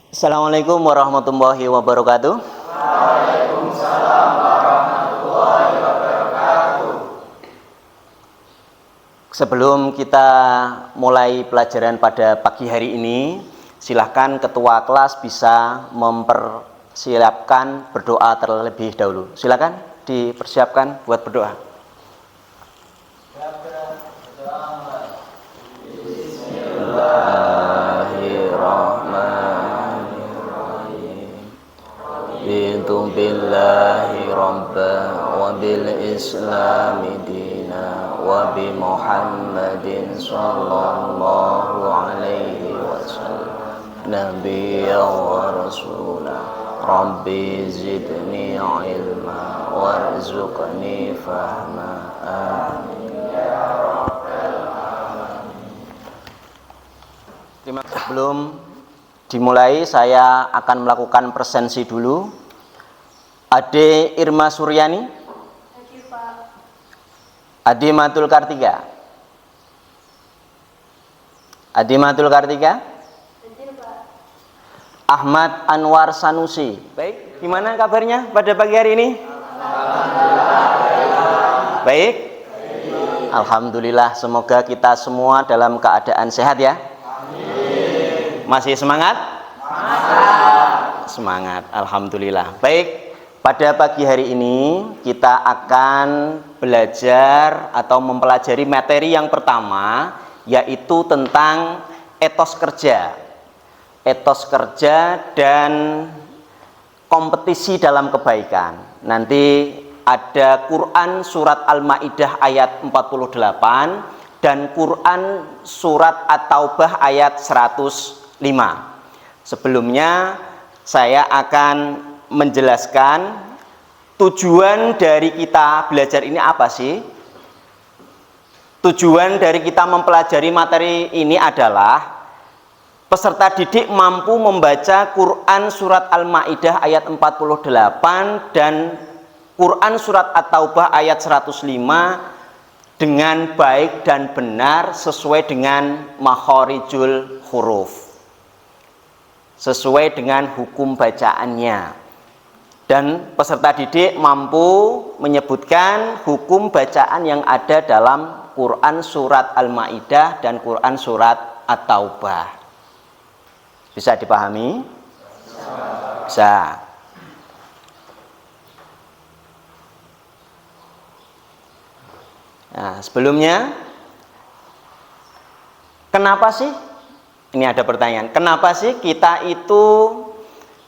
Assalamualaikum warahmatullahi wabarakatuh. Waalaikumsalam warahmatullahi wabarakatuh. Sebelum kita mulai pelajaran pada pagi hari ini, silahkan ketua kelas bisa mempersiapkan berdoa terlebih dahulu. Silahkan dipersiapkan buat berdoa. Raditu billahi rabba wa bil islami dina wa bi Muhammadin sallallahu alaihi wasallam nabiyya wa rasula. Rabbi zidni ilma warzuqni fahma. Amin ya rabbal alamin. Sebelum dimulai, saya akan melakukan presensi dulu. Ade Irma Suryani, Ade Matul Kartika, Ade Matul Kartika, Ahmad Anwar Sanusi. Baik, gimana kabarnya pada pagi hari ini? Baik. Alhamdulillah, semoga kita semua dalam keadaan sehat ya. Masih semangat? Semangat, alhamdulillah. Baik, pada pagi hari ini kita akan belajar atau mempelajari materi yang pertama, yaitu tentang etos kerja. Etos kerja dan kompetisi dalam kebaikan. Nanti ada Quran surat Al-Maidah ayat 48 dan Quran surat At-Taubah ayat 105. Sebelumnya saya akan menjelaskan tujuan dari kita belajar ini apa sih? Tujuan dari kita mempelajari materi ini adalah peserta didik mampu membaca Quran surat Al-Maidah ayat 48 dan Quran surat At-Taubah ayat 105 dengan baik dan benar sesuai dengan makharijul huruf, sesuai dengan hukum bacaannya. Dan peserta didik mampu menyebutkan hukum bacaan yang ada dalam Quran surat Al-Maidah dan Quran surat At-Taubah. Bisa dipahami? Bisa. Nah, sebelumnya, kenapa sih? Ini ada pertanyaan. Kenapa sih kita itu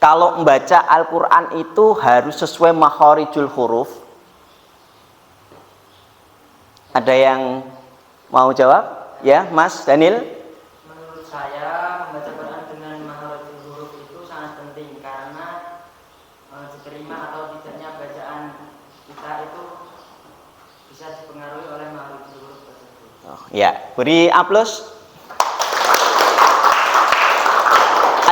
kalau membaca Al-Quran itu harus sesuai makharijul huruf? Ada yang mau jawab? Ya, Mas Daniel? Menurut saya membaca Quran dengan makharijul huruf itu sangat penting karena diterima atau tidaknya bacaan kita itu bisa dipengaruhi oleh makharijul huruf tersebut. Oh, ya, beri aplaus.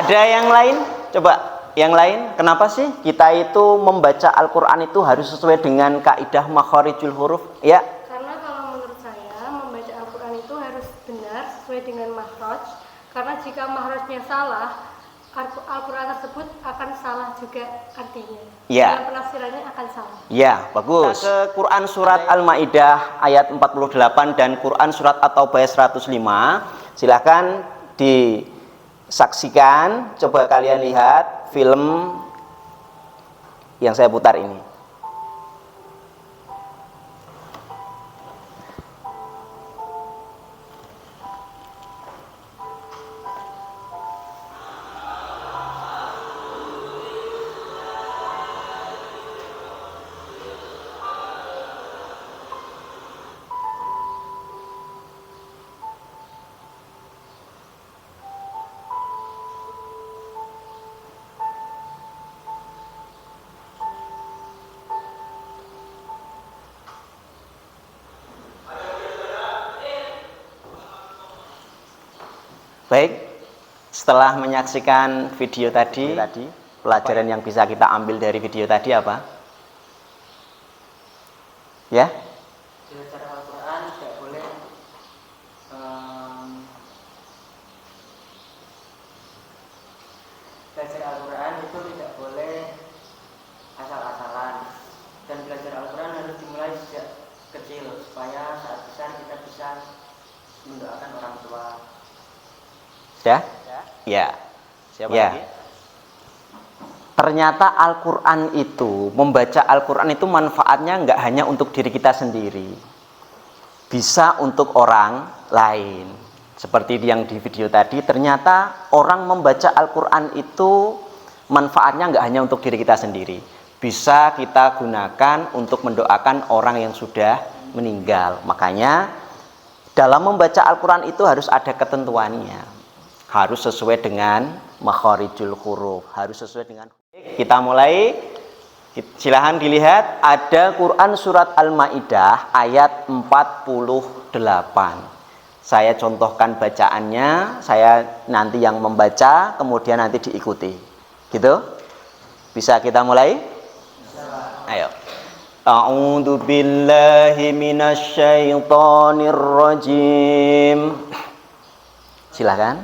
Ada yang lain? Coba yang lain, kenapa sih kita itu membaca Al-Quran itu harus sesuai dengan kaidah makharijul huruf? Ya. Karena kalau menurut saya membaca Al-Quran itu harus benar sesuai dengan makhraj. Karena jika makhrajnya salah, Al-Quran tersebut akan salah juga artinya. Ya. Dan penafsirannya akan salah. Ya, bagus. Ke Quran surat Al-Maidah ayat 48 dan Quran surat At-Taubah 105. Silakan disaksikan. Coba kalian lihat film yang saya putar ini. Baik, setelah menyaksikan video tadi, pelajaran yang bisa kita ambil dari video tadi apa? Ya? Belajar Al-Quran tidak boleh belajar Al-Quran itu tidak boleh asal-asalan, dan belajar Al-Quran harus dimulai sejak kecil supaya saat besar kita bisa mendoakan orang tua. Sudah? Ya. Siapa Ya. lagi? Ternyata Al-Quran itu, membaca Al-Quran itu manfaatnya nggak hanya untuk diri kita sendiri, bisa untuk orang lain. Seperti yang di video tadi, ternyata orang membaca Al-Quran itu manfaatnya nggak hanya untuk diri kita sendiri, bisa kita gunakan untuk mendoakan orang yang sudah meninggal. Makanya dalam membaca Al-Quran itu harus ada ketentuannya, harus sesuai dengan makharijul huruf, harus sesuai dengan. Kita mulai, silahkan dilihat, ada Quran surat Al-Ma'idah ayat 48. Saya contohkan bacaannya, saya nanti yang membaca, kemudian nanti diikuti. Gitu? Bisa kita mulai? Ayo. A'udzu billahi minasyaitonir rajim. Silahkan.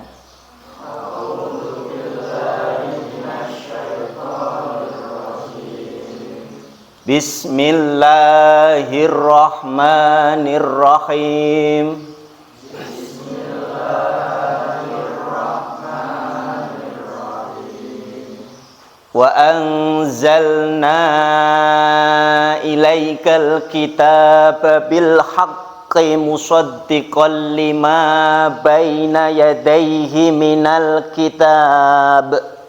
Bismillahirrahmanirrahim. Wa anzalna ilaikal kitaba bil haqqi musaddiqan lima baina yadayhi minal kitab.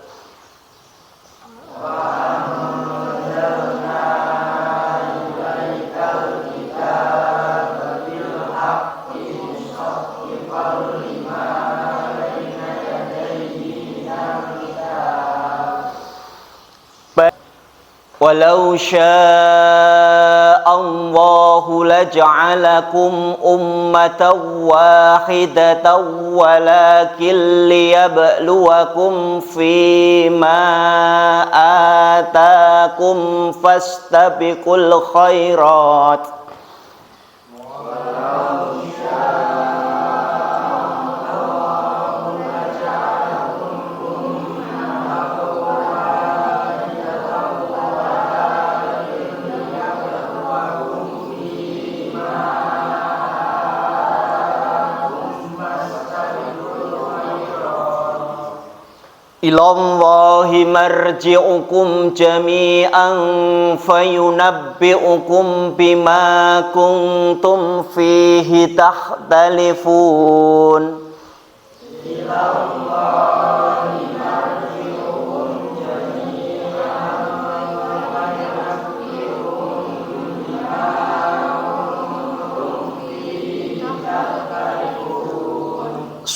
Walau sya'allahu laja'alakum ummatan wahidatan walakin liyabluwakum fima atakum fastabiqul khairat. Ilallahi marji'ukum jami'an fayunabbi'ukum bima kuntum fihi takhtalifun.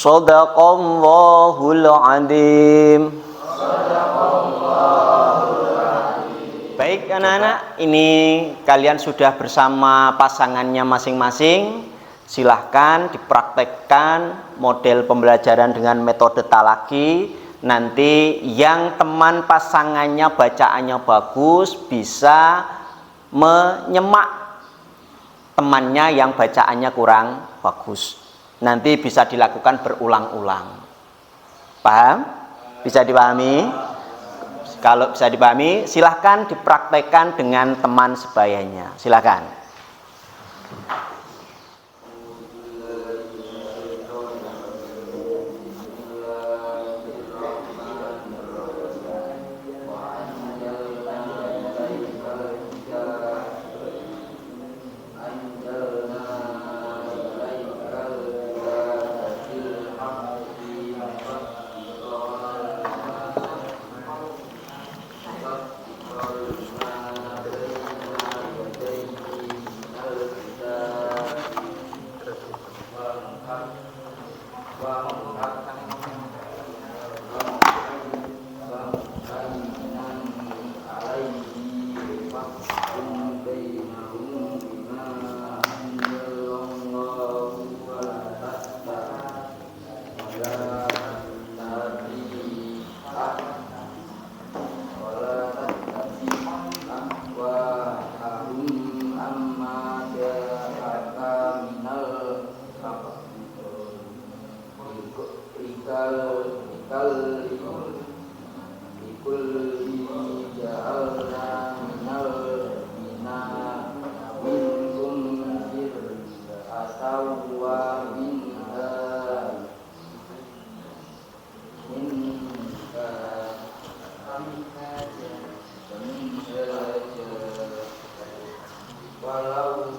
Shadaqallahul adzim. Baik anak-anak, ini kalian sudah bersama pasangannya masing-masing. Silahkan dipraktekkan model pembelajaran dengan metode talaki. Nanti yang teman pasangannya bacaannya bagus bisa menyemak temannya yang bacaannya kurang bagus. Nanti bisa dilakukan berulang-ulang. Paham? Bisa dipahami? Kalau bisa dipahami, silahkan dipraktekkan dengan teman sebayanya. Silahkan. kulli ja'alna minal minkum asal wa minha walau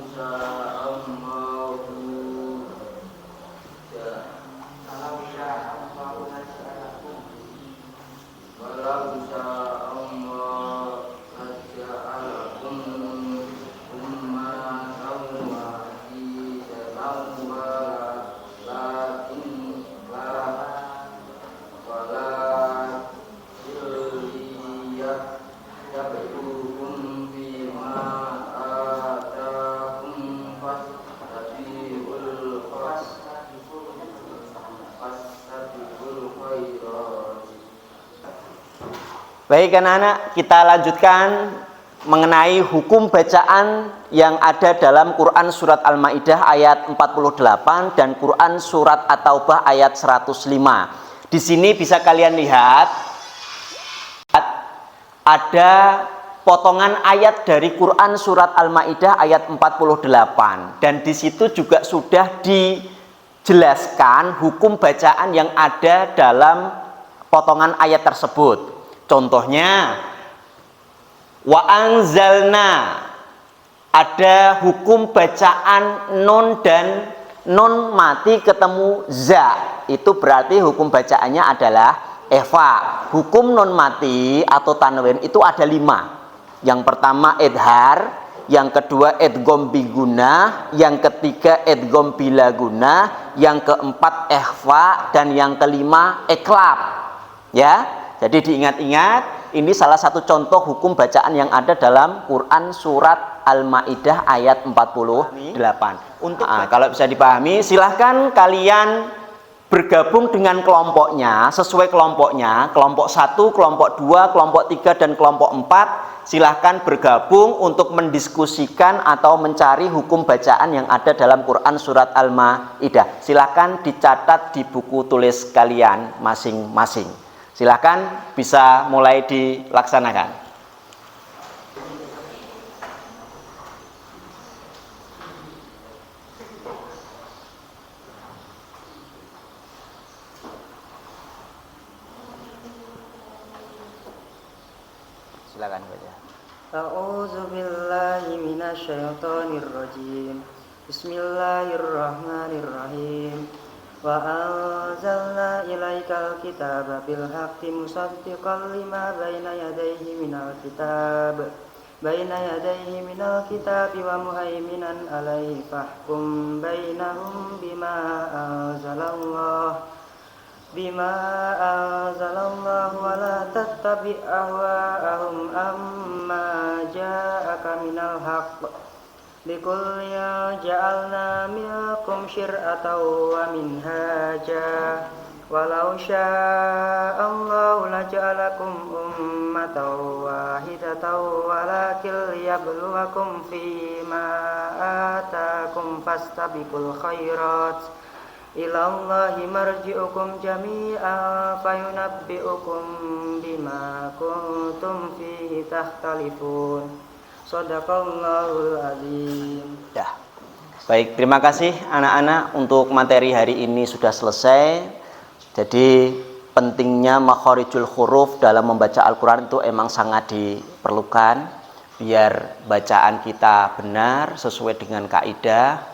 Baik anak-anak, kita lanjutkan mengenai hukum bacaan yang ada dalam Quran Surat Al-Ma'idah ayat 48 dan Quran Surat At-Taubah ayat 105. Di sini bisa kalian lihat ada potongan ayat dari Quran Surat Al-Ma'idah ayat 48 dan di situ juga sudah dijelaskan hukum bacaan yang ada dalam potongan ayat tersebut. Contohnya wa anzalna, ada hukum bacaan nun dan nun mati ketemu za, itu berarti hukum bacaannya adalah eva. Hukum nun mati atau tanwin itu ada 5. Yang pertama idhar, yang kedua idgham bigunah, yang ketiga idgham bilagunah, yang keempat ikhfa, dan yang kelima iklab. Ya. Jadi diingat-ingat, ini salah satu contoh hukum bacaan yang ada dalam Quran Surat Al-Ma'idah ayat 48. Kalau bisa dipahami, silahkan kalian bergabung dengan kelompoknya, sesuai kelompoknya, kelompok 1, kelompok 2, kelompok 3, dan kelompok 4. Silahkan bergabung untuk mendiskusikan atau mencari hukum bacaan yang ada dalam Quran Surat Al-Ma'idah. Silahkan dicatat di buku tulis kalian masing-masing. Silahkan bisa mulai dilaksanakan. Silakan baca. A'udzu billahi minasyaitonir rajim. Bismillahirrahmanirrahim. Wa anzalna ilaikal kitaba bil haqqi musaddiqan lima baina yadayhi minal kitabi wa muhaiminan alaihi fahkum bainahum bima anzalallahu wa la tattabi' ahwa'ahum amma ja'aka minal haqq. Likulli ja'alna minkum syir'atan wa minhaja walau sya'allahu laja'alakum ummatan wahidatan walakin liyabluwakum fima atakum fastabiqul khairat ilallahi marji'ukum jami'an fayunabbi'ukum bima kuntum fihi takhtalifun. Shadaqallahul azim. Ya. Baik, terima kasih anak-anak, untuk materi hari ini sudah selesai. Jadi pentingnya makharijul huruf dalam membaca Al-Quran itu emang sangat diperlukan biar bacaan kita benar sesuai dengan kaidah.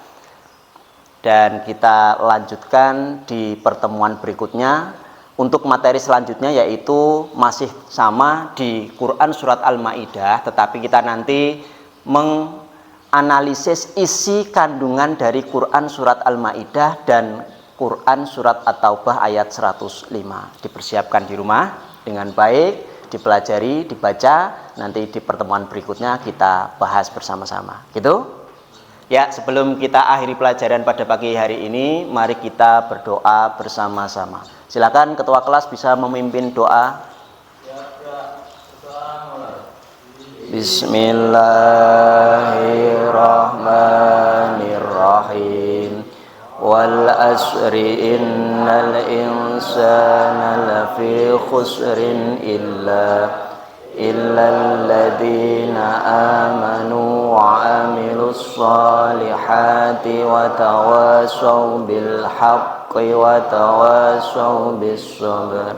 Dan kita lanjutkan di pertemuan berikutnya. Untuk materi selanjutnya yaitu masih sama di Quran Surat Al-Ma'idah, tetapi kita nanti menganalisis isi kandungan dari Quran Surat Al-Ma'idah dan Quran Surat At-Taubah ayat 105. Dipersiapkan di rumah dengan baik, dipelajari, dibaca, nanti di pertemuan berikutnya kita bahas bersama-sama. Gitu? Ya, sebelum kita akhiri pelajaran pada pagi hari ini, mari kita berdoa bersama-sama. Silakan ketua kelas bisa memimpin doa. Bismillahirrahmanirrahim. Wal asri innal insana lafi khusrin illa alladhina amanu wa amilus salihati wa tawasaw bil haqqi wa tawasaw bis sabr.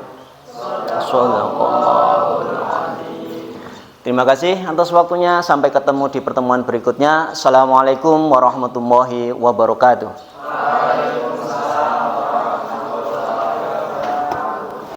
Shadaqallahul adzim. Terima kasih atas waktunya. Sampai ketemu di pertemuan berikutnya. Assalamualaikum warahmatullahi wabarakatuh.